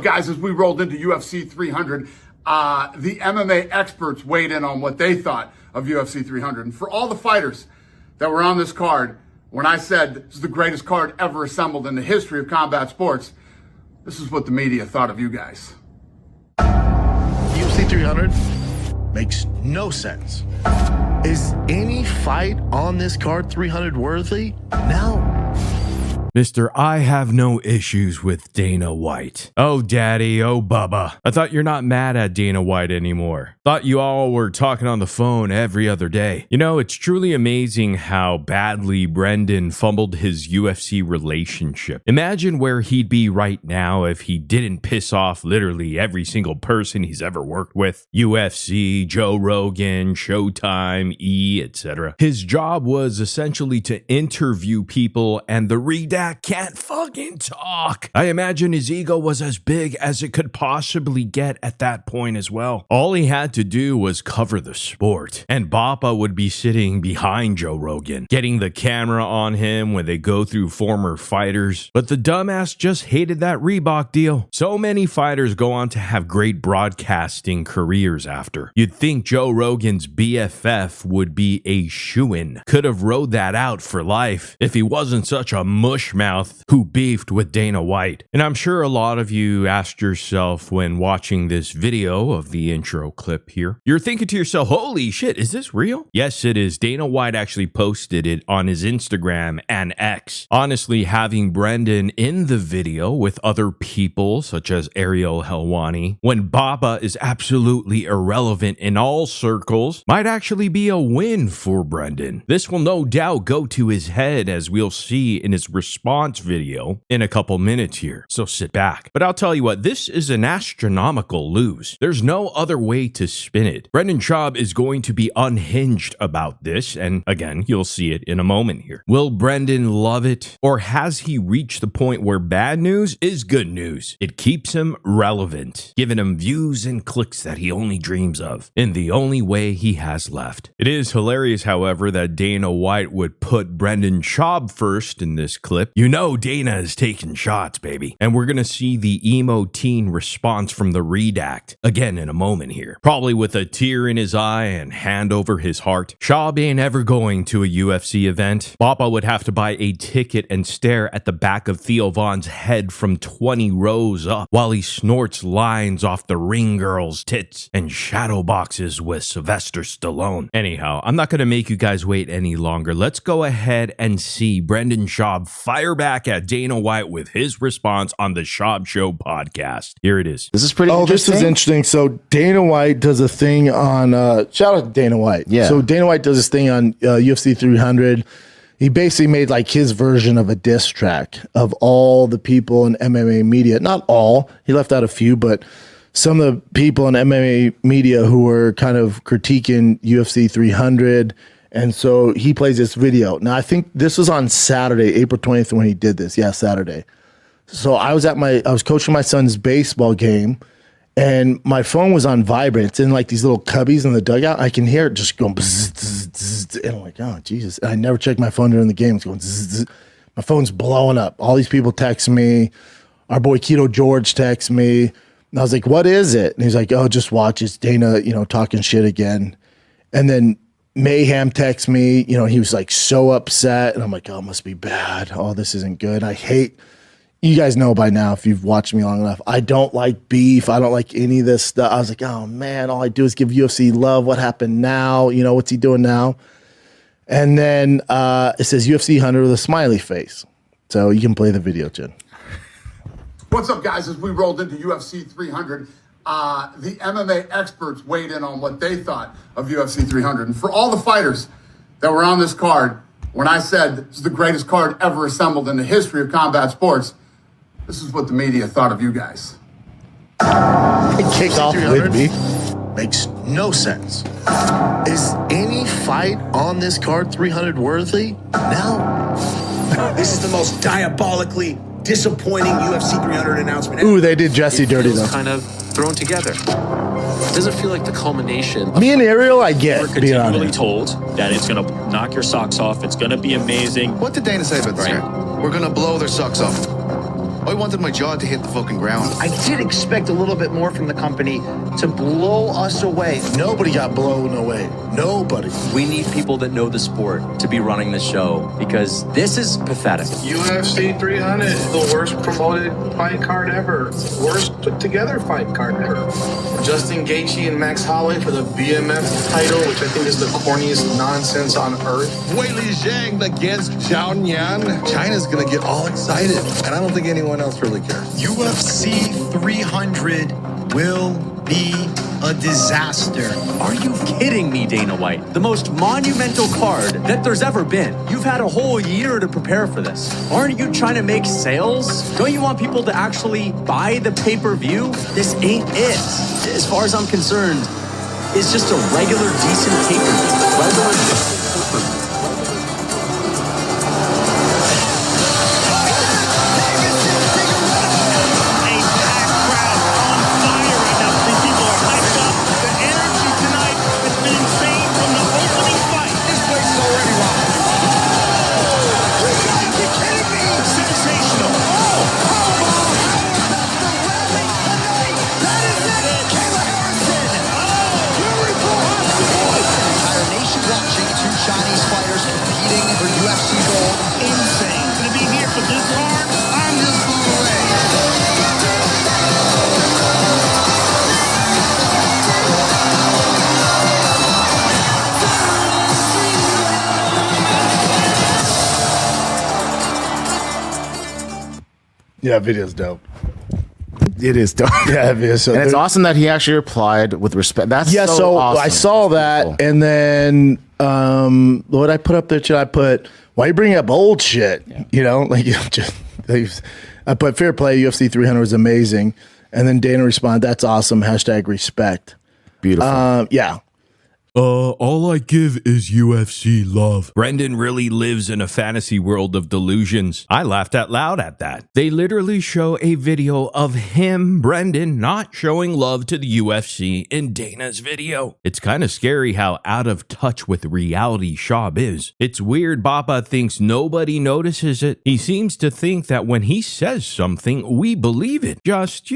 guys? As we rolled into UFC 300, the MMA experts weighed in on what they thought of UFC 300. And for all the fighters that were on this card, when I said this is the greatest card ever assembled in the history of combat sports, this is what the media thought of you guys. UFC 300 makes no sense. Is any fight on this card 300 worthy? No. Mr. I have no issues with Dana White. Oh, daddy, oh, Bubba. I thought you're not mad at Dana White anymore. Thought you all were talking on the phone every other day. You know, it's truly amazing how badly Brendan fumbled his UFC relationship. Imagine where he'd be right now if he didn't piss off literally every single person he's ever worked with. UFC, Joe Rogan, Showtime, E, etc. His job was essentially to interview people, and the redact can't fucking talk. I imagine his ego was as big as it could possibly get at that point as well. All he had to do was cover the sport, and Bapa would be sitting behind Joe Rogan, getting the camera on him when they go through former fighters. But the dumbass just hated that Reebok deal. So many fighters go on to have great broadcasting careers after. You'd think Joe Rogan's BFF would be a shoo-in. Could have rode that out for life if he wasn't such a mushmouth who beefed with Dana White. And I'm sure a lot of you asked yourself when watching this video of the intro clip here, you're thinking to yourself, holy shit, is this real? Yes, it is. Dana White actually posted it on his Instagram and X. Honestly, having Brendan in the video with other people such as Ariel Helwani, when Bapa is absolutely irrelevant in all circles, might actually be a win for Brendan. This will no doubt go to his head, as we'll see in his response video in a couple minutes here, so sit back. But I'll tell you what, this is an astronomical lose. There's no other way to spin it. Brendan Schaub is going to be unhinged about this, and again, you'll see it in a moment here. Will Brendan love it, or has he reached the point where bad news is good news? It keeps him relevant, giving him views and clicks that he only dreams of, in the only way he has left. It is hilarious, however, that Dana White would put Brendan Schaub first in this clip. You know Dana is taking shots, baby. And we're gonna see the emo teen response from the redact again in a moment here. Probably with a tear in his eye and hand over his heart. Schaub ain't ever going to a UFC event. Bapa would have to buy a ticket and stare at the back of Theo Von's head from 20 rows up while he snorts lines off the ring girl's tits and shadow boxes with Sylvester Stallone. Anyhow, I'm not gonna make you guys wait any longer. Let's go ahead and see Brendan Schaub fire back at Dana White with his response on the Schaub Show podcast. Here it is. This is pretty interesting. This is interesting. So Dana White does a thing on, shout out to Dana White. Yeah. So Dana White does this thing on UFC 300. He basically made like his version of a diss track of all the people in MMA media. Not all. He left out a few, but some of the people in MMA media who were kind of critiquing UFC 300. And so he plays this video. Now, I think this was on Saturday, April 20th, when he did this. Yeah, Saturday. So I was coaching my son's baseball game, and my phone was on vibrate. It's in like these little cubbies in the dugout. I can hear it just going bzz, bzz, bzz, and I'm like, oh, Jesus. And I never check my phone during the game. It's going bzz, bzz. My phone's blowing up. All these people text me. Our boy Keto George texts me. And I was like, what is it? And he's like, oh, just watch. It's Dana, talking shit again. And then Mayhem texts me, he was like so upset, and I'm like, oh, it must be bad. Oh, this isn't good. I hate, you guys know by now, if you've watched me long enough, I don't like beef. I don't like any of this stuff. I was like, oh man, all I do is give UFC love. What happened now? What's he doing now? And then it says UFC 100 with a smiley face. So you can play the video, Jen. What's up, guys? As we rolled into UFC 300, the MMA experts weighed in on what they thought of UFC 300. And for all the fighters that were on this card, when I said this is the greatest card ever assembled in the history of combat sports, this is what the media thought of you guys. Kick off with me. Makes no sense. Is any fight on this card 300 worthy? No. This is the most diabolically disappointing UFC 300 announcement. Ooh, they did Jesse dirty though. Kind of thrown together. It doesn't feel like the culmination. Me and Ariel, I get. We're continually told that it's going to knock your socks off. It's going to be amazing. What did Dana say about this? We're going to blow their socks off. I wanted my jaw to hit the fucking ground. I did expect a little bit more from the company to blow us away. Nobody got blown away. Nobody. We need people that know the sport to be running the show because this is pathetic. UFC 300, the worst promoted fight card ever. Worst put together fight card ever. Justin Gaethje and Max Holloway for the BMF title, which I think is the corniest nonsense on earth. Weili Zhang against Zhao Nian. China's gonna get all excited, and I don't think anyone else really cares. UFC 300 will be a disaster. Are you kidding me, Dana White? The most monumental card that there's ever been. You've had a whole year to prepare for this. Aren't you trying to make sales? Don't you want people to actually buy the pay-per-view? This ain't it. As far as I'm concerned, it's just a regular, decent pay-per-view. Regular. Yeah, video's dope. It is dope. Yeah, video. So and it's awesome that he actually replied with respect. That's so awesome. I saw that, cool. and then what I put up there, I put, why you bring up old shit? Yeah. You know, like I put fair play. UFC 300 was amazing, and then Dana responded, "That's awesome." #respect. Beautiful. Yeah. All I give is UFC love. Brendan really lives in a fantasy world of delusions. I laughed out loud at that. They literally show a video of him, Brendan, not showing love to the UFC in Dana's video. It's kind of scary how out of touch with reality Schaub is. It's weird Bapa thinks nobody notices it. He seems to think that when he says something, we believe it. Just,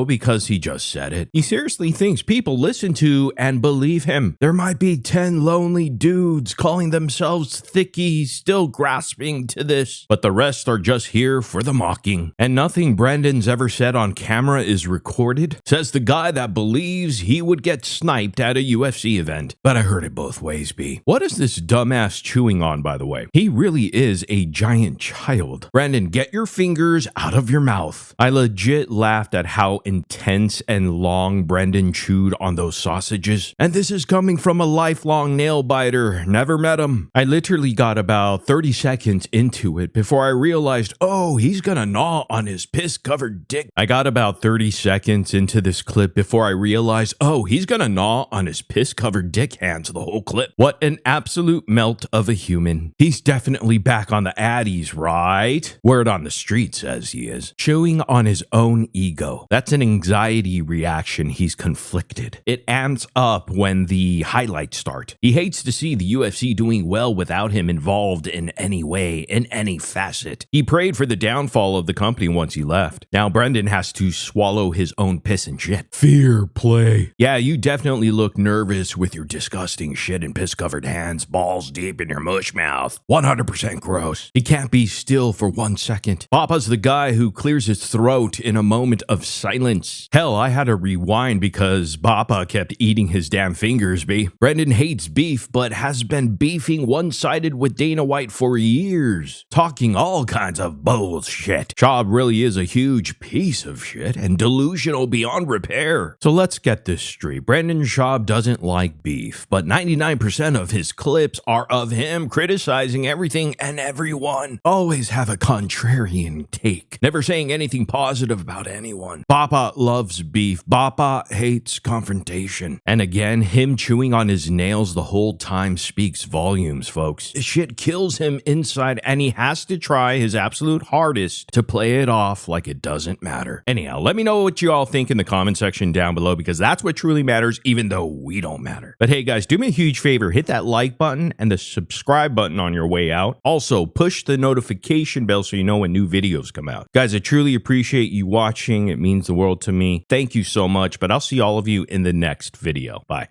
because he just said it. He seriously thinks people listen to and believe him. There might be 10 lonely dudes calling themselves thickies still grasping to this, but the rest are just here for the mocking. And nothing Brendan's ever said on camera is recorded, says the guy that believes he would get sniped at a UFC event. But I heard it both ways, B. What is this dumbass chewing on, by the way? He really is a giant child. Brendan, get your fingers out of your mouth. I legit laughed at how intense and long Brendan chewed on those sausages. And this is coming from a lifelong nail biter. Never met him. I literally got about 30 seconds into it before I realized, oh, he's gonna gnaw on his piss-covered dick. I got about 30 seconds into this clip before I realized, oh, he's gonna gnaw on his piss-covered dick hands the whole clip. What an absolute melt of a human. He's definitely back on the addies, right? Word on the street says he is. Chewing on his own ego. That's an anxiety reaction. He's conflicted. It amps up when the highlights start. He hates to see the UFC doing well without him involved in any way, in any facet. He prayed for the downfall of the company once he left. Now Brendan has to swallow his own piss and shit. Fear play. Yeah, you definitely look nervous with your disgusting shit and piss-covered hands, balls deep in your mush mouth. 100% gross. He can't be still for 1 second. Bapa's the guy who clears his throat in a moment of silence. Hell, I had to rewind because Bapa kept eating his damn fingers, B. Brendan hates beef, but has been beefing one-sided with Dana White for years, talking all kinds of bullshit. Schaub really is a huge piece of shit and delusional beyond repair. So let's get this straight. Brendan Schaub doesn't like beef, but 99% of his clips are of him criticizing everything and everyone. Always have a contrarian take, never saying anything positive about anyone. Bapa loves beef. Bapa hates confrontation. And again, him chewing on his nails the whole time speaks volumes, folks. This shit kills him inside, and he has to try his absolute hardest to play it off like it doesn't matter. Anyhow, let me know what you all think in the comment section down below, because that's what truly matters, even though we don't matter. But hey guys, do me a huge favor, hit that like button and the subscribe button on your way out. Also, push the notification bell so you know when new videos come out. Guys, I truly appreciate you watching. It means the world to me. Thank you so much, but I'll see all of you in the next video. Bye.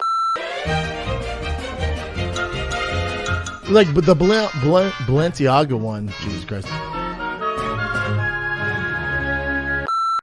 Like, but the Balenciaga one, Jesus Christ.